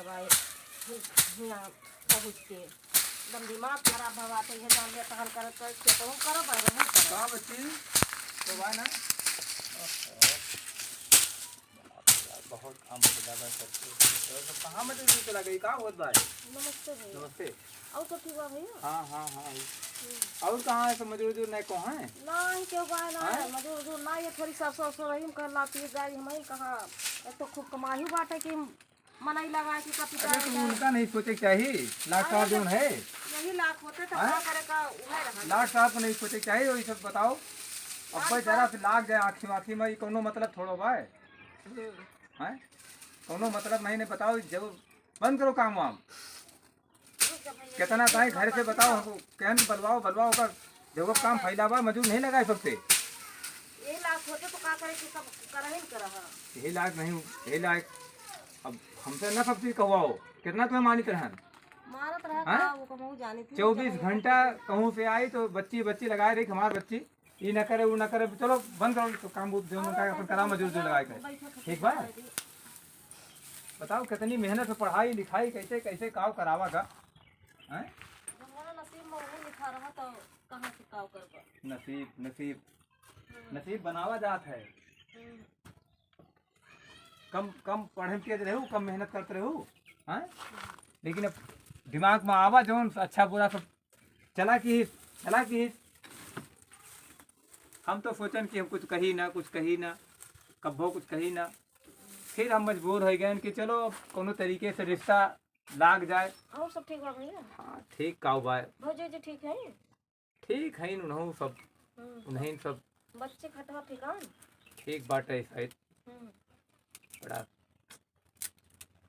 भाई यहाँ पहुँच के एकदम दिमाग खराब भवा तो ये जान लिया तहन कर तो करो भाई नहीं करो कहाँ बच्ची तो भाई ना बहुत काम हो ज़्यादा करते तो कहाँ मजे नहीं चला गई कहाँ बहुत भाई नमस्ते भैया नमस्ते और तो ठीक बा भैया हाँ हाँ हाँ और कहाँ है तो मजदूर नहीं कहाँ है नहीं क्यों बा ना मजदूर मजदूर ना ये थोड़ी सा सो सो रही कर लाती जाए हम ही कहाँ तो खूब कमाई बाटे कि मनाई लगा कि कभी अरे तुम उनका नहीं सोचे चाहिए लाट साहब जो है यही लाख होते तो क्या करेगा उहे रहा लाट साहब को नहीं सोचे चाहिए वही सब बताओ अब भाई जरा से लाग जाए आँखी वाखी में कोनो मतलब थोड़ो भाई है कोनो मतलब नहीं बताओ जब बंद करो काम वाम कितना चाहे घर से बताओ हमको कहन बलवाओ बलवाओ का देखो काम फैलावा मजदूर नहीं लगाए सकते यही लाख होते तो क्या करे कि सब कर ही कर यही लायक नहीं यही लायक अब हमसे न सब चीज कहवाओ कितना तुम्हें मानित रहन मारत रहा वो कहूँ जानी थी 24 घंटा कहूँ से आई तो बच्ची बच्ची लगाए रही हमारी बच्ची ये न करे वो न करे चलो बंद करो तो काम जो अपन करा मजदूर जो लगाए कर ठीक बा बताओ कितनी मेहनत से पढ़ाई लिखाई कैसे कैसे काव करावा का हैं नसीब में वो लिखा रहा तो कहाँ से काव कर नसीब नसीब नसीब बनावा जात है कम कम पढ़े के रहो कम मेहनत करते रहो हैं लेकिन अब दिमाग में आवा जो अच्छा बुरा सब चला कि हम तो सोचन कि हम कुछ कही ना कब्बो कुछ कही ना फिर हम मजबूर हो गए कि चलो कोनो तरीके से रिश्ता लाग जाए और सब ठीक बा भैया हाँ ठीक काऊ बाय भौजी जी ठीक है ठीक है उन्हों सब उन्हें सब बच्चे खटवा ठिकान ठीक बाटे शायद बड़ा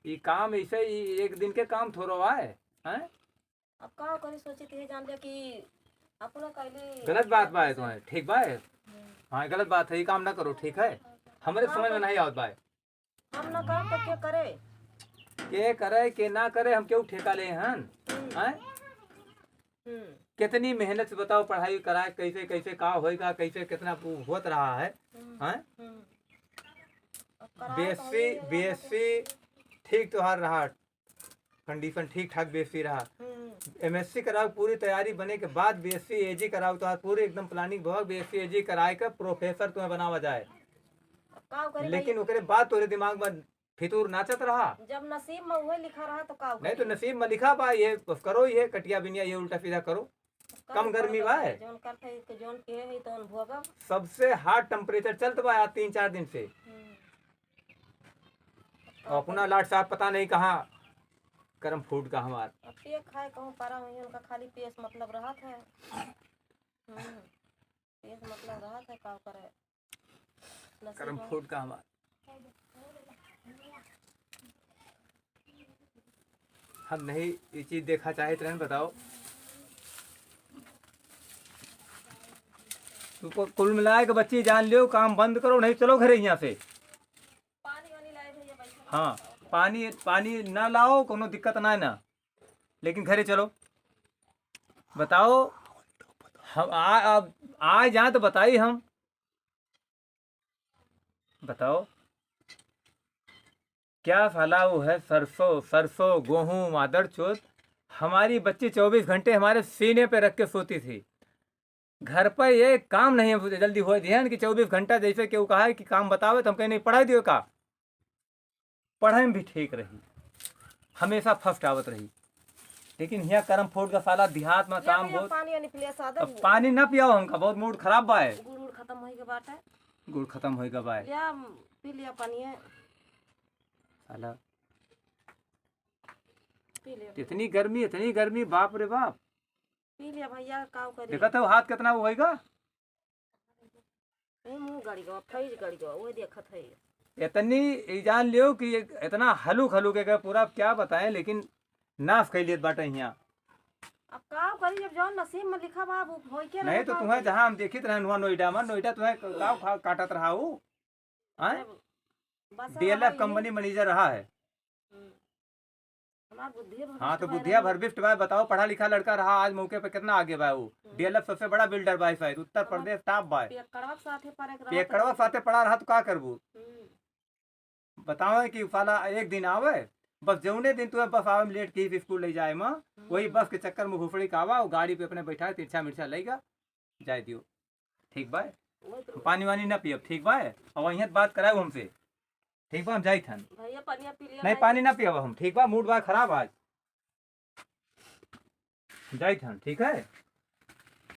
ये काम ऐसे ही एक दिन के काम थोड़ो आए हैं अब का करी सोचे थे जान लिया कि अपना कहले गलत बात बा है तुम्हारे ठीक बा है हाँ गलत बात है ये काम ना करो ठीक है हमारे समझ में नहीं आवत बा हम ना काम तो क्या करे के ना करे हम क्यों ठेका ले हन हैं कितनी मेहनत से बताओ पढ़ाई कराए कैसे कैसे का होएगा कैसे कितना होत रहा है हैं बीएससी ठीक त्योहार रहा कंडीशन ठीक ठाक बीएससी रहा एमएससी कराओ पूरी तैयारी बने के बाद बीएससी एजी कराओ तो पूरी एकदम प्लानिंग बहुत बीएससी एजी कराए का प्रोफेसर तुम्हें बनावा जाए लेकिन उसके बाद तोरे दिमाग में फितूर नाचत रहा जब नसीब में वही लिखा रहा तो का नहीं तो नसीब में लिखा बा ये करो ये कटिया बिनिया ये उल्टा सीधा करो कम गर्मी बा है जोन करते तो जोन के है तो भोगब सबसे हार्ड टेम्परेचर चलता बा 3-4 दिन से अपना लाट साहब पता नहीं कहाँ करम फूड का हमार पेट खाए कहूँ पारा हुई उनका खाली पेस मतलब रहा था पेस मतलब रहा था का करे करम फूड का हमार हम नहीं ये चीज देखा चाहे तो नहीं बताओ तो कुल मिलाए के बच्ची जान लियो काम बंद करो नहीं चलो घरे यहाँ से पानी वानी लाए भैया बैठो हाँ पानी ना लाओ कोनो दिक्कत ना है ना लेकिन घरे चलो बताओ हम अब आए जाए तो बताइए हम बताओ क्या साला वो है सरसों गेहूँ मादर चोत हमारी बच्ची 24 घंटे हमारे सीने पे रख के सोती थी घर पर ये काम नहीं है जल्दी हो ध्यान कि 24 घंटा जैसे कि वो कहा है कि काम बतावे तो हम कहीं नहीं पढ़ाई दियो का पढ़ाई में भी ठीक रही हमेशा फर्स्ट आवत रही लेकिन यहाँ करम फोड़ का साला देहात में काम बहुत पानी ना पियाओ हमका बहुत मूड खराब बा है गुड़ खत्म होई के बात है गुड़ खत्म होएगा बा लिया पी लिया पानी है साला पी लिया इतनी गर्मी बाप रे बाप पी लिया भैया काव करी देखा तो हाथ कितना वो होएगा मुंह गड़ी गवा फैज गड़ी गवा वो देखत है इतनी जान लियो कि इतना हलूक के पूरा क्या बताएं लेकिन नाश कर लिए बाटे यहाँ अब काव करी जब जौन नसीब में लिखा बा वो होई के नहीं तो तुम्हें जहाँ हम देखित रहे नोएडा तुम्हें काव काटत रहा वो डीएलएफ कंपनी मैनेजर रहा है हाँ तो बुद्धिया भरबिफ्ट भाई बताओ पढ़ा लिखा लड़का रहा आज मौके पे कितना आगे बा वो डीएलएफ सबसे बड़ा बिल्डर भाई शायद उत्तर प्रदेश टॉप भाई पेकड़वा साथे पढ़ा रहा तो क्या करबू बताओ कि साला एक दिन आवे बस जौने दिन तू बस आवे में लेट के स्कूल ले जाए माँ वही बस के चक्कर में घुफड़ी का आवा और गाड़ी पे अपने बैठा तिरछा मिर्चा लेगा जाए दियो। ठीक बा, वही तो पानी वानी ना पियब। ठीक बा, और वहीं बात कराओ हमसे। ठीक बा, हम जाई थन। भैया पानी पी लिया नहीं पानी ना पियब हम। ठीक बा, मूड बा खराब आज, जाई थन। ठीक है।